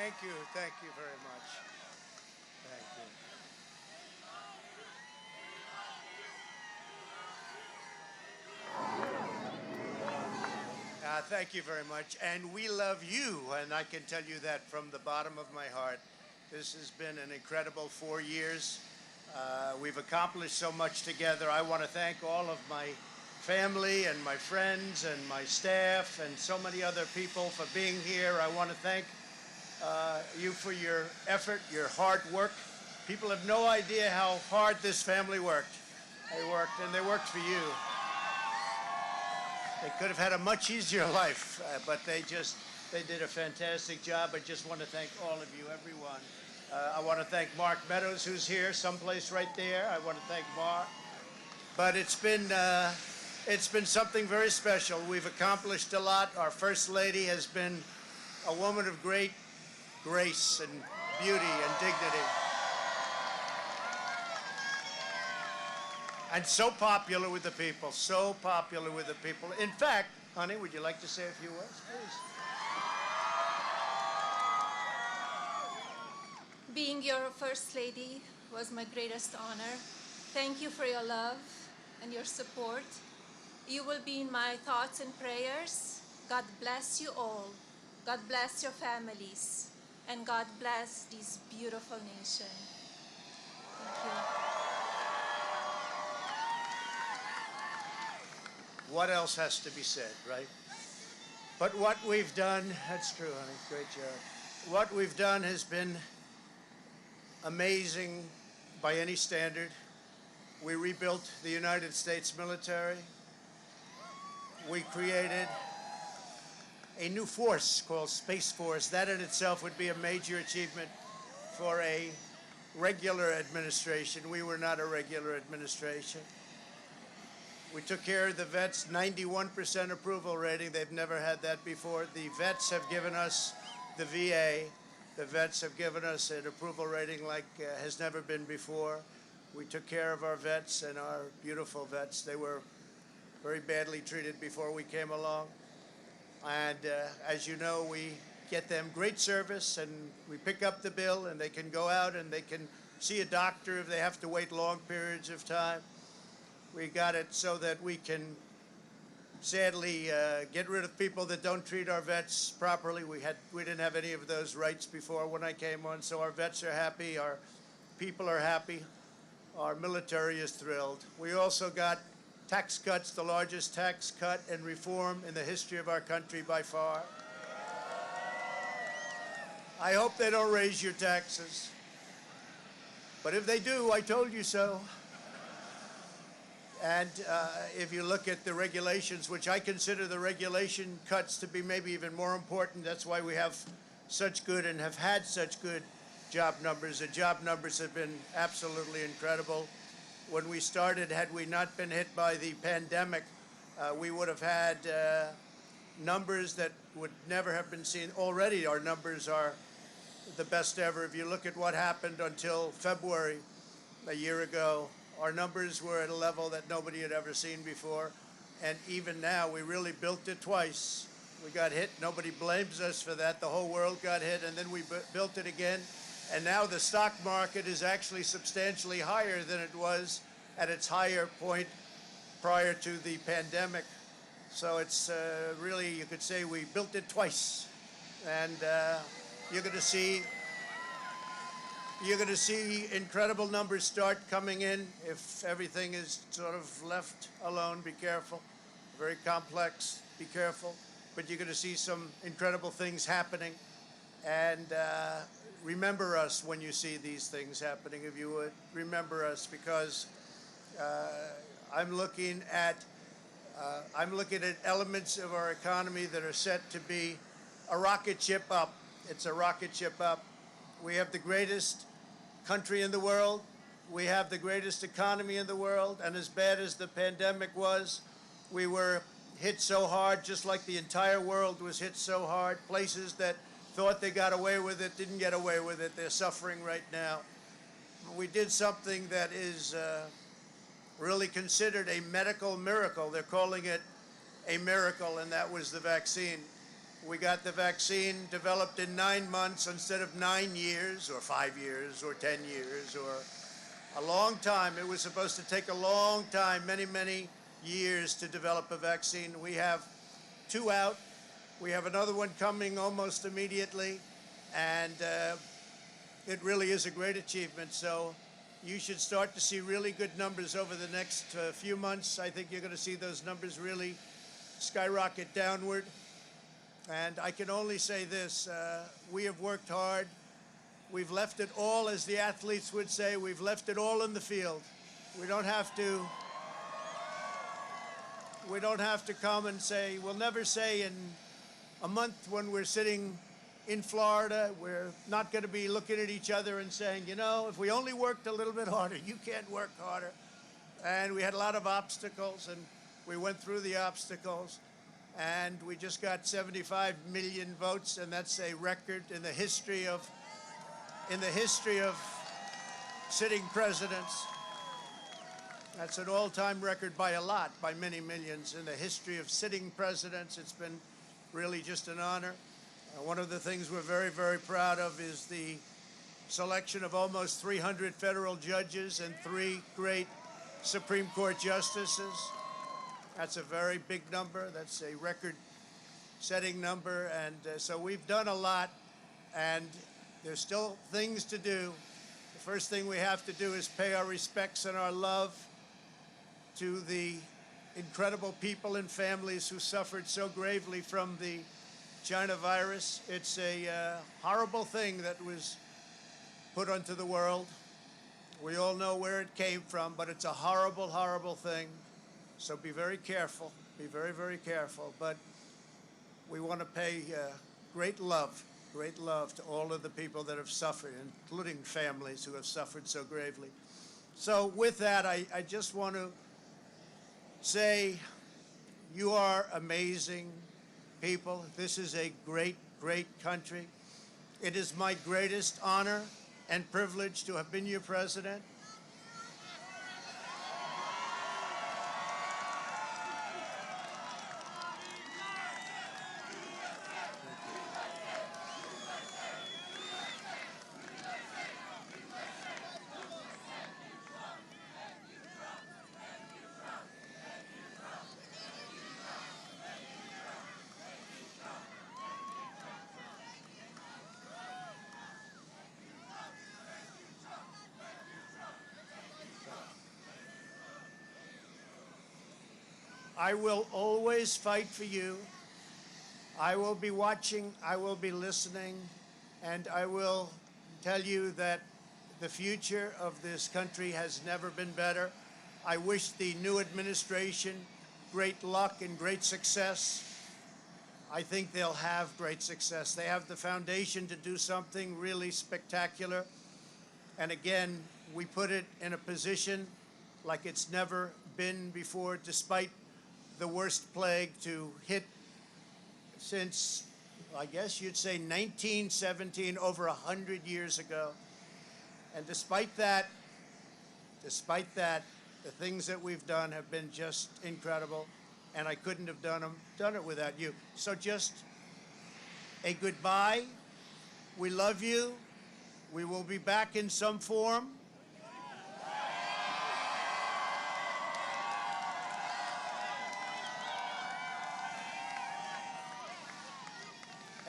Thank you. Thank you very much. Thank you. Thank you very much. And we love you, and I can tell you that from the bottom of my heart. This has been an incredible 4 years. We've accomplished so much together. I want to thank all of my family and my friends and my staff and so many other people for being here. I want to thank you for your effort, your hard work. People have no idea how hard this family worked. They worked, and they worked for you. They could have had a much easier life, but they did a fantastic job. I just want to thank all of you, everyone. I want to thank Mark Meadows, who's here, someplace right there. I want to thank Mark. But it's been something very special. We've accomplished a lot. Our First Lady has been a woman of great grace and beauty and dignity. And so popular with the people, so popular with the people. In fact, honey, would you like to say a few words, please? Being your First Lady was my greatest honor. Thank you for your love and your support. You will be in my thoughts and prayers. God bless you all. God bless your families. And God bless this beautiful nation. Thank you. What else has to be said, right? But what we've done, that's true, honey, great job. What we've done has been amazing by any standard. We rebuilt the United States military. We created a new force called Space Force. That in itself would be a major achievement for a regular administration. We were not a regular administration. We took care of the vets, 91% approval rating. They've never had that before. The vets have given us, the VA, the vets have given us an approval rating like has never been before. We took care of our vets and our beautiful vets. They were very badly treated before we came along. And as you know, we get them great service, and we pick up the bill, and they can go out and they can see a doctor if they have to wait long periods of time. We got it so that we can sadly get rid of people that don't treat our vets properly. We didn't have any of those rights before when I came on, so our vets are happy, our people are happy, our military is thrilled. We also got tax cuts, the largest tax cut and reform in the history of our country by far. I hope they don't raise your taxes, but if they do, I told you so. And if you look at the regulations, which I consider the regulation cuts to be maybe even more important, that's why we have such good and have had such good job numbers. The job numbers have been absolutely incredible. When we started, had we not been hit by the pandemic, we would have had numbers that would never have been seen. Already our numbers are the best ever. If you look at what happened until February a year ago, our numbers were at a level that nobody had ever seen before. And even now, we really built it twice. We got hit. Nobody blames us for that. The whole world got hit, and then we built it again. And now the stock market is actually substantially higher than it was at its higher point prior to the pandemic. So it's really, you could say we built it twice. And you're going to see incredible numbers start coming in if everything is sort of left alone. Be careful. Very complex. Be careful. But you're going to see some incredible things happening. And remember us when you see these things happening, if you would. Remember us, because I'm looking at elements of our economy that are set to be a rocket ship up. It's a rocket ship up. We have the greatest country in the world. We have the greatest economy in the world. And as bad as the pandemic was, we were hit so hard, just like the entire world was hit so hard. Places that thought they got away with it didn't get away with it. They're suffering right now. We did something that is really considered a medical miracle. They're calling it a miracle, and that was the vaccine. We got the vaccine developed in 9 months instead of 9 years or 5 years or 10 years or a long time. It was supposed to take a long time, many, many years to develop a vaccine. We have 2 out. We have another one coming almost immediately, and it really is a great achievement. So you should start to see really good numbers over the next few months. I think you're going to see those numbers really skyrocket downward. And I can only say this, we have worked hard. We've left it all, as the athletes would say, we've left it all in the field. We don't have to come and say, we'll never say in a month when we're sitting in Florida, we're not going to be looking at each other and saying, you know, if we only worked a little bit harder, you can't work harder. And we had a lot of obstacles, and we went through the obstacles. And we just got 75 million votes, and that's a record in the history of sitting presidents. That's an all-time record by a lot, by many millions. In the history of sitting presidents, it's been really just an honor. One of the things we're very, very proud of is the selection of almost 300 federal judges and 3 great Supreme Court justices. That's a very big number. That's a record-setting number. And so we've done a lot, and there's still things to do. The first thing we have to do is pay our respects and our love to the incredible people and families who suffered so gravely from the China virus. It's a horrible thing that was put onto the world. We all know where it came from, but it's a horrible, horrible thing. So be very careful, be very, very careful. But we want to pay great love to all of the people that have suffered, including families who have suffered so gravely. So with that, I just want to say you are amazing people. This is a great, great country. It is my greatest honor and privilege to have been your president. I will always fight for you. I will be watching, I will be listening, and I will tell you that the future of this country has never been better. I wish the new administration great luck and great success. I think they'll have great success. They have the foundation to do something really spectacular. And again, we put it in a position like it's never been before, despite the worst plague to hit since, I guess you'd say 1917, over 100 years ago. And despite that, the things that we've done have been just incredible, and I couldn't have done it without you. So just a goodbye. We love you. We will be back in some form.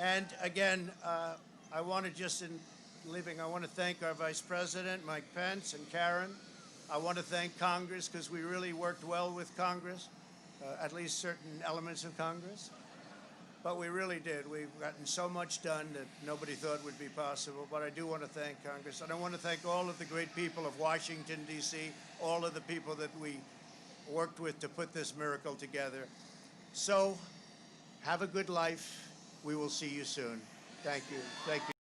And again, I want to just, in leaving, I want to thank our Vice President, Mike Pence, and Karen. I want to thank Congress, because we really worked well with Congress, at least certain elements of Congress. But we really did. We've gotten so much done that nobody thought would be possible. But I do want to thank Congress. And I want to thank all of the great people of Washington, D.C., all of the people that we worked with to put this miracle together. So have a good life. We will see you soon. Thank you. Thank you.